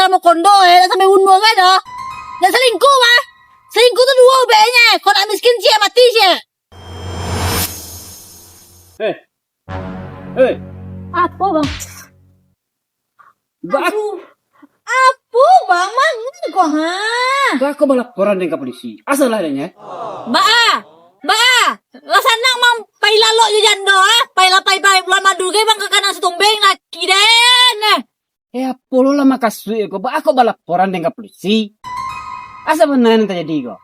sama kondo sampai bunuh kan dah. Dan selingkuh mah. Selingkuh tuh dua ubenya. Kau nak miskin cia mati cia. Hei. Apa bang? Apa bang? Mana kau ha? Aku laporan dengan polisi. Asal adanya. Ba, rasanya mang pai lalo je jando pai bulan madu ke bang ke kanan setumbeng laki den. Apa lu lama kasih aku? Aku laporan dengan polisi. Asal benar yang terjadi kok.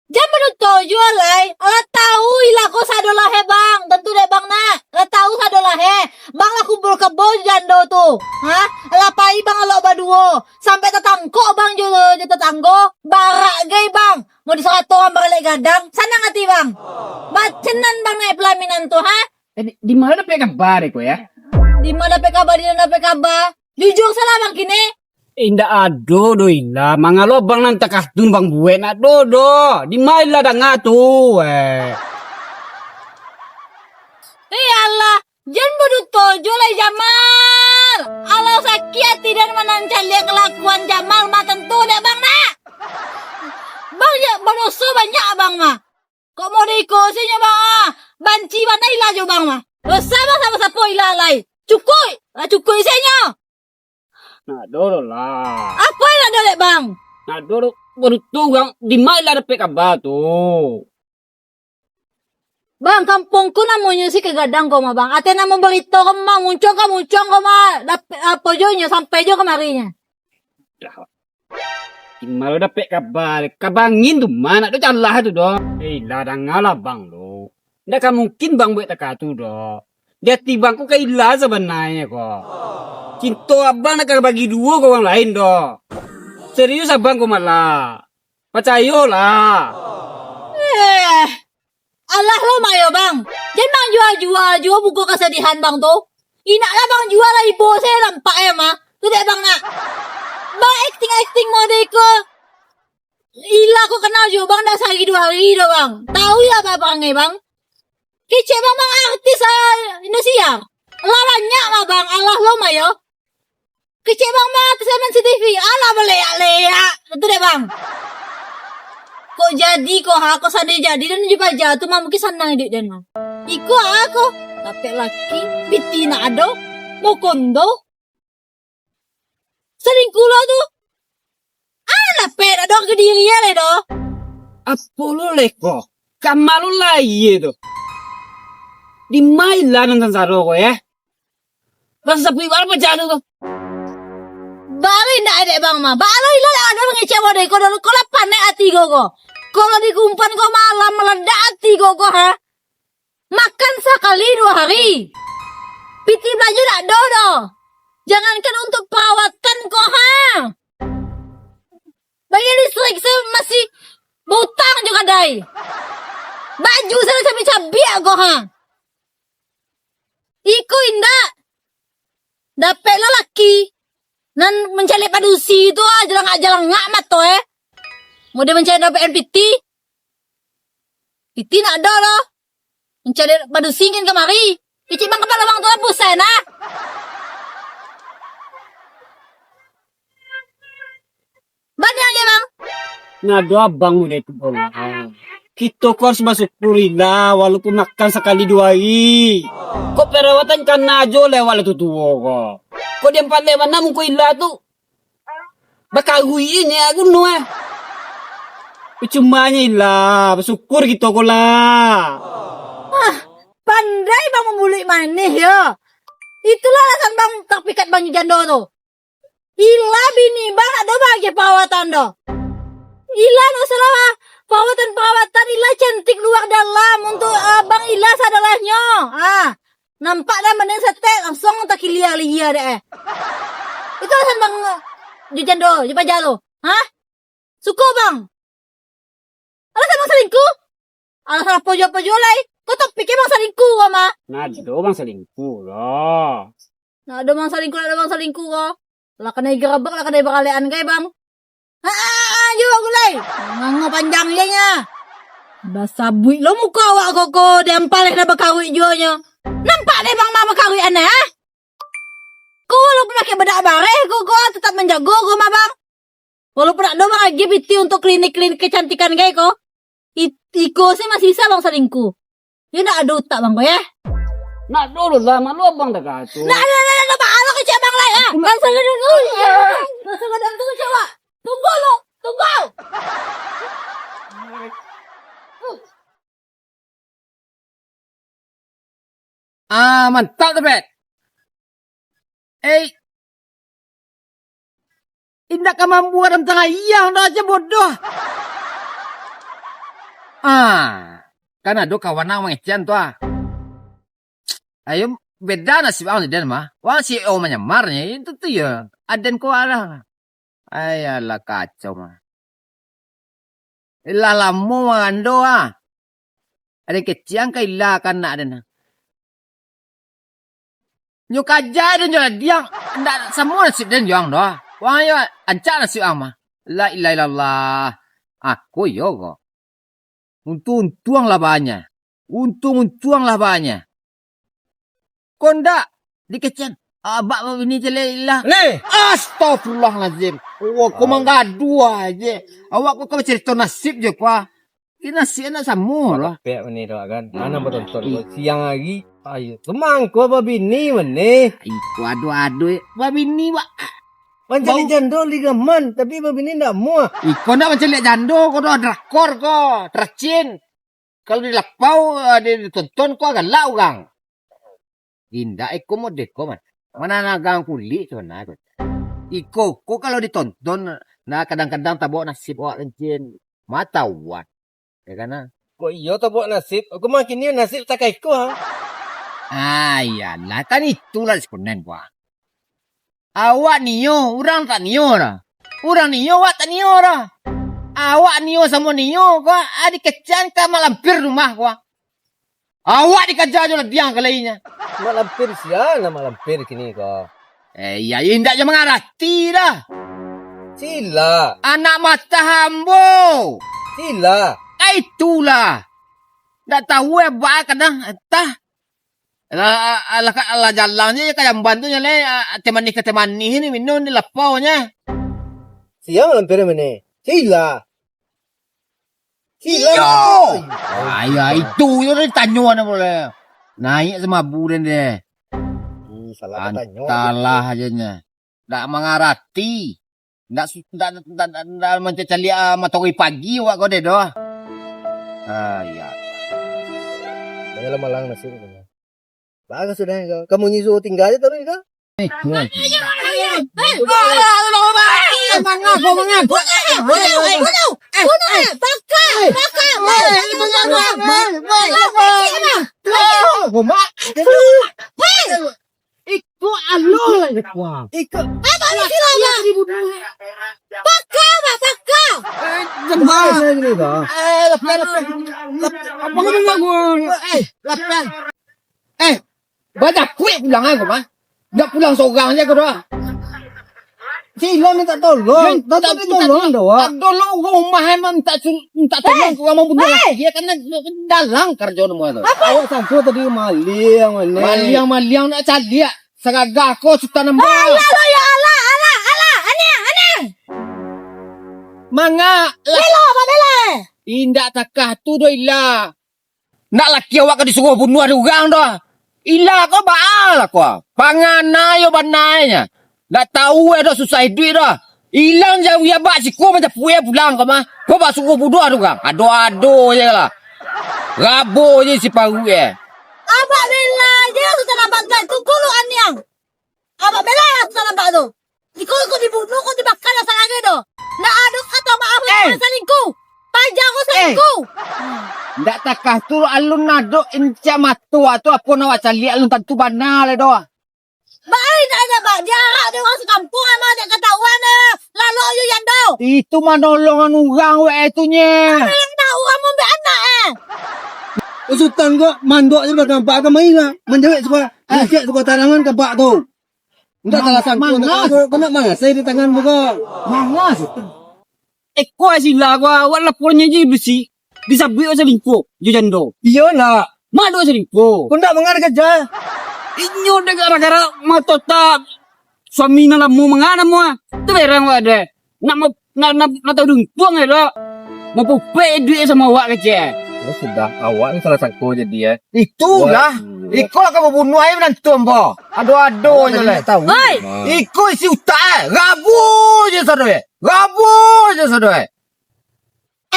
Jangan menutup jual lai. Ala tahu ilah ko sadolah he bang. Tentu deh bang nak. Ala tahu sadolah he. Bang lah kumpul kebo jando tu. Ala pai bang alo baduo. Sampai tetangko bang jual tetanggo. Barak gay bang. Mau diserato orang balik gadang. Sana ngati bang. Bacenan bang naik pelaminan tu Di mana dapat kabar ko ya? Di mana dapat kabar? Di mana dapat kabar? Jujur salah bang kini. Indah ado do ila mangalo bang nang takastun bang buwe na do di maila da ngatu Allah jangan bodoh tojo lah Jamal. Allah sakit dan menancali kelakuan Jamal mah tentu deh bang nak. Bang ya manusia banyak bang mah. Kok mau diikosinya bang banci mana ilah jo bang mah. Sama sapo ilah lai. Cukui isinya. Nah doro lah. Apa yang ada lek bang? Nah doro berutu bang di maila dapat kabar tu. Bang, kampungku namanya si kegadang kau mah bang. Ate nama berita kau mah muncung kau mah. Apa jonya sampai jo kemarinya. Di mana dapat kabar? Kabangin tu mana tu calah tu do. Ladang ngalah bang do. Ndak mungkin bang buat tak tu do. Dia tibangku ke ilah sebenarnya kok. Cinta abang nak bagi dua ke orang lain doh. Serius abang kau malah. Percayalah. Allah lo mayo bang. Jangan bang jual buku kesedihan bang tu. Inaklah bang jual lah ibu saya nampak mah. Tu deh bang nak. Bang acting mode ke. Ilah aku kenal juga bang dah sehari 2 hari dah bang. Tahu ya apa bang bang. Kece bang artis Indonesia. Allah banyak mah bang. Allah lo mayo. Kecil bang mah atas CCTV. Alah beleak-leak. Betul deh bang. Kok jadi kok sadar jadi dan juga jatuh mah mungkin senang hidup dan mah. Iko aku. Tapi laki. Bitina ado. Mau kondo. Selingkuh lo tuh. Alah peda dong ke diri ya le do. Apa lo leko? Kamalu lah iya tu. Di maila nang saro ko ya. Rasa sapi apa jadu tu. Baru ndak ada bang mah. Baru ilah ada mengecek mode ko dulu. Kalau panek hati go. Kalau dikumpan ko malam meledak hati go ha. Makan sekali 2 hari. Piti belajar tak dodo. Jangankan untuk perawatan ko ha. Bagian listrik saya masih butang juga dai. Baju saya cabi-cabi go ha. Iku indah. Dapat lelaki. Nan mencari padusi itu jalan ngamat to Mau dia mencari dapat NPT. PT nak ada loh. Mencari padusi kan kemari. Icik bang kepala bang tu pusat nah. Banyak ya bang. Nah doa bang udah itu kita kau harus masuk purila walaupun makan sekali 2 hari. Kok perawatan kan aja lewat itu tua kok. Kok dia 4 lewat 6 kau ilah tu. Bakagui ini aku nuah. Cumanya ilah bersyukur kita kau lah. Pandai bang membulik manis ya. Itulah alasan bang tak pikat bang jando tu. Ilah bini bang ada bagi perawatan do. Ilah no salah perawatan ilah cantik luar dalam untuk abang ilah sadalahnya. Nampak dah mending setek langsung tak kilia deh. Itu alasan bang jujando, jepaja lo. Suka bang. Alasan bang selingkuh? Alasan pojo-pojo lai. Kau tak pikir bang selingkuh mah? Nah, itu bang selingkuh lah. Nah, ada bang selingkuh kok. Lah kena gerabak lah kena berkalian kayak bang. Juga gulai. Nganggo panjangnya nya. Basa buik lo muka awak koko dempal dah berkawin jualnya. Nampak deh bang mama kawin aneh Kau walaupun Tak bareh ko tetap menjago ko mah bang. Walaupun ada bang LGBT untuk klinik-klinik kecantikan kayak ko. Iko sih masih bisa bang selingkuh. Ya nak ada utak bang ko ya. Nak dulu lah malu abang dah katu. Nah, maalo ke siya bang lai ah. Langsung ke dulu. Langsung ke dulu coba. Tunggu lo, tunggu. Mantap tu, Bet. Indah ka mampu dalam tengah iyang dah aja bodoh. Kan ada kawan nang mengecian tu Ayo beda nasib awak dan mah. Wang si o menyamarnya itu tu ya. Aden ko arah. Ayalah kacau mah. Ilah lamu mangando Ada keciang ka ilah kan nak aden. Nyuk aja dan jual diang. Ndak semua nasib dan juang doh. Wang ya ancak nasib ama. La ilaha illallah. Aku yo kok. Untung lah banyak. Untung lah banyak. Konda dikecian. Abak ini jelek ilah. Le, Astagfirullahaladzim. Wah, kau menggadu aja. Awak kau cerita nasib je kuah. Ini nasib nak sama lah. pek ni dah kan. Mana bertonton siang lagi. Ayo, kemang kau babi ni mana? Iku aduh. Babi ni wak. Pancen jandol liga man, tapi babi ni ndak muah. Iko nak macam lihat jando. Kau dah drakor kau. Tercin. Kalau dilapau, ditonton kau agak lau gang. Indah iko mo deko man. Mana nagang kulit so na. Iko kalau ditonton na kadang-kadang tabo nasib awak lencin. Mata wat. Ya kan? Kau iyo tak buat nasib. Aku makin ni nasib tak kait kau ha. Ayalah, kan itulah sebenarnya gua. Awak niyo, orang tak niyo lah. Orang niyo, awak tak niyo lah. Awak niyo sama niyo, gua adik kecan ka malampir rumah gua. Awak dikejar je lah diang kalainya. Malampir siapa malampir kini kau? Ya indak je mengarati dah. Sila, Anak mata hambo. sila. Itulah. Tak tahu apa kadang entah. Alah jalannya kayak bantunya le temani ke temani ini minum di lapaunya. Siapa malampir mana? Sila. Sila. Ayah itu tanyuan boleh. Naik sama bulan deh. Salah tanya. Salah ajanya. Tak mengarati. Tak mencari matahari pagi awak kau deh doh. Ya. Janganlah malang nasib ni. Bagus sudah kau. Kamu nyusu tinggal aja terus kau. Iku alo lah kuah. Ikut. Jembal. Ni kau. Banyak kuih pulang aku mah. Nggak pulang seorang aja kau doa. Sila minta tolong. Tak tolong doa. Tolong rumah emang tak tolong kau mau bunuh lagi. Dia kan dalang kerja semua tu. Awak sangka tadi maliang. Maliang nak cari dia. Segagah kau suka nambah. Manga. Indak takah tu doh ilah. Nak laki awak kau disuruh bunuh ada orang doh. Ilah kau baal kau. Pangan ayo banainya. Dah tahu dah susah duit dah. Hilang jauh ya bak siku macam puye pulang kau mah. Kau bak suruh bunuh ada orang. Ado je lah. Rabo je si paru ye. Abang bela je sudah nampak kan. Tunggu lu Aniang. Abang bela sudah nampak tu. Kau dibunuh, kau dibakar dah salah ke tu. Nak ada kata maaf selingkuh. Panjang kau selingkuh. Ndak takah tu alun nado inca matu atau apa nak cari alun tentu benar le doa. Baik tak ada bak. Dia harap dia orang sekampung ama dia ketahuan lalu ayo yang dah. Itu menolongan orang we itunya. Yang tahu orang membe anak Usutan kau mandok je dah nampak ke mai lah. Menjawab sebuah cek sebuah tarangan ke bak tu. Enggak salah sangka. Kau nak mana? Saya di tangan buka. Mangas. Kau sila kau walaupun je besi. Bisa beli selingkuh. Jujando. Iyalah. Madu selingkuh. Kau nak mengar kerja. Inyo de gara-gara mata tak suami na lamu mangana mo. Tu berang wa de. Nak tahu dung tuang lo. Mau pupe duit sama awak kecil. Oh, sudah, awak ni salah sangko jadi ya. Itulah. Iko lah kamu bunuh ayam dan tumbo. Aduh-aduh je lah. Tahu. Oi, Iko isi utak Rabu je sadoy. Rabu je sadoy.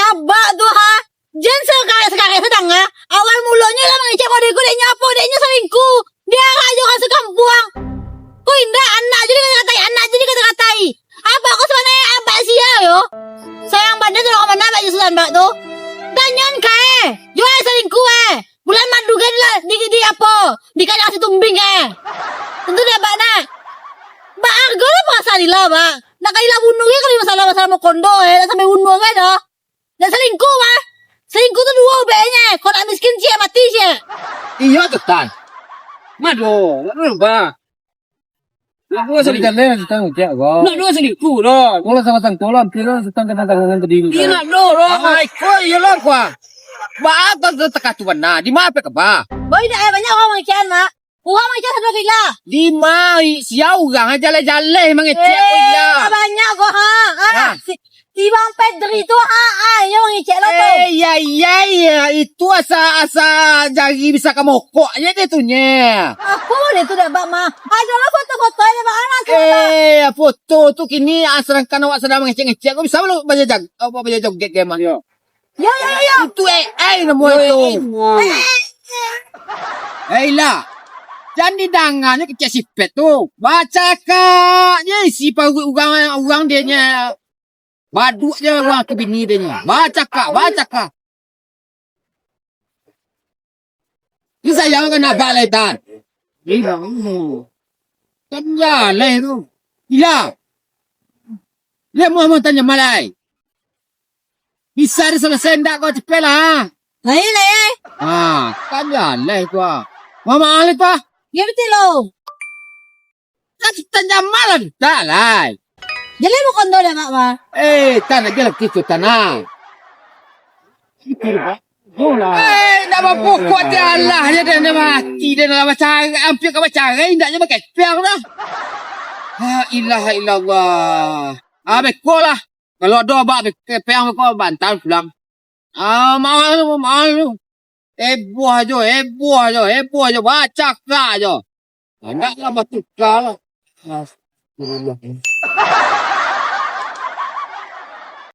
abak tu ha. Jen sekarang sedang ha. Awal mulanya lah mengecek model dia nyapo, dia selingkuh. Dia aja kan sekampung. Kau indah anak jadi kata-katai. Abak kau sebenarnya abak sia yo. Sayang bandar tu orang mana abak je sudah abak tu. Danyan kae. Jual selingkuh Bulan madu kan lah di apa? Di kandang si tumbing Tentu dia abak nak. Bak argo lah pasal lah bak. Nak kailah bunuh ke kalau masalah mau kondo nak sampai bunuh kan dah. Nak selingkuh Selingkuh tu dua ubeknya. Kau nak miskin cia mati cia. Iya tu tan. Mado, ba. Aku asal ikan leh setang ucap kau. Nak dua selingkuh dah. Kalau sama sang kolam, kira setang kena tangan tadi. Dia nak dua dah. Ay, ko iya lang kwa. Ba apa tu takatuan na? Di mana pe ka ba? Boy nak banyak orang makan mak. Orang makan satu kilo. Di mana siau gang jale-jale mangecek ko ila. Banyak kau Ha. Si Bang Pedri tu yang mengecek lo tu. Ya, itu asa jari bisa kamu kok aja dia tuhnya. Apa boleh tu dah bak mah. Ada lah foto-foto ni bak anak tu. Foto tu kini asrangkan awak sedang mengecek-ngecek. Kau bisa lo baca joget game mah. Ya. Itu nama itu. Lah. Jangan didangannya kecek sipet tu. Baca kak. Ya, si orang dia nya. Baduk je orang ke bini dia nya. Baca kak. Ni sayang kan nak balik tan. Kan jalan tu. Gila. Dia mau tanya malai. Bisa selesai ndak kau cepet lah. Lai. Kan jalan tu. Mama alih tu. Ya betul lo. Kan tanya malam dah lah. Jadi mau kondo dah mak mah. Tanah je lagi tu tanah. Nak mampu kuat dia Allah je dia nak mati dia nak macam hampir kau macam nak je pakai piang dah. La ilaha illallah. Bekol lah. Kalau doa bak piang kau bantal pulang. Mahal. Heboh aja. Baca kak aja. Nak lah batu kak lah.